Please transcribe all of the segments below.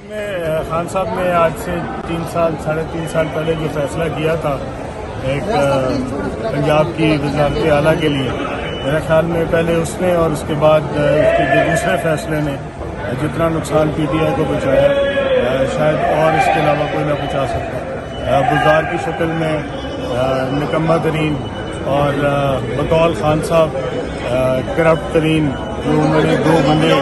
میں خان صاحب نے آج سے 3.5 سال پہلے جو فیصلہ کیا تھا ایک پنجاب کی وزارت اعلیٰ کے لیے، میرے خیال میں پہلے اس نے اور اس کے بعد اس کے جو دوسرے فیصلے نے جتنا نقصان پی ٹی آئی کو پہنچایا شاید اور اس کے علاوہ کوئی نہ پہنچا سکتا۔ بزار کی شکل میں نکمہ ترین اور بطول خان صاحب کرپٹ ترین جو انہوں نے 2 بندے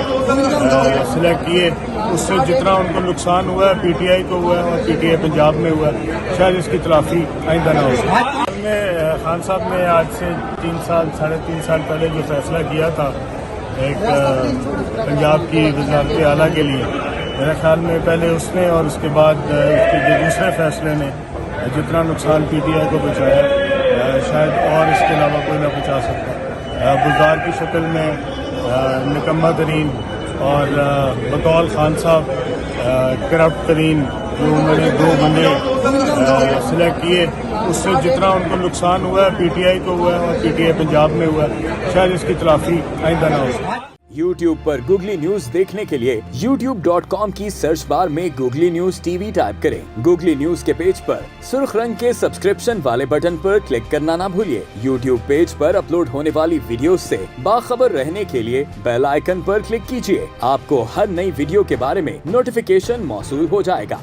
سلیکٹ کیے، اس سے جتنا ان کو نقصان ہوا ہے پی ٹی آئی کو ہوا ہے اور پی ٹی آئی پنجاب میں ہوا ہے، شاید اس کی تلافی آئندہ نہ ہو سکے۔ میں خان صاحب نے آج سے 3.5 سال پہلے جو فیصلہ کیا تھا ایک پنجاب کی وزارت اعلیٰ کے لیے، میرے خیال میں پہلے اس نے اور اس کے بعد اس کے جو دوسرے فیصلے نے جتنا نقصان پی ٹی آئی کو پہنچایا شاید اور اس کے علاوہ کوئی نہ پہنچا سکتا۔ بزار کی شکل میں نکمہ ترین اور بطول خان صاحب کرپٹ ترین جو انہوں نے 2 بندے سلیکٹ کیے، اس سے جتنا ان کو نقصان ہوا ہے پی ٹی آئی کو ہوا ہے اور پی ٹی آئی پنجاب میں ہوا ہے، شاید اس کی تلافی آئندہ نہ ہو سکے۔ YouTube پر گوگلی نیوز دیکھنے کے لیے youtube.com کی سرچ بار میں googly news T V type کریں۔ گوگلی نیوز کے پیج پر سرخ رنگ کے سبسکرپشن والے بٹن پر کلک کرنا نہ بھولیے۔ YouTube پیج پر اپلوڈ ہونے والی ویڈیوز سے باخبر رہنے کے لیے بیل آئیکن پر کلک کیجیے۔ آپ کو ہر نئی ویڈیو کے بارے میں نوٹیفیکیشن موصول ہو جائے گا۔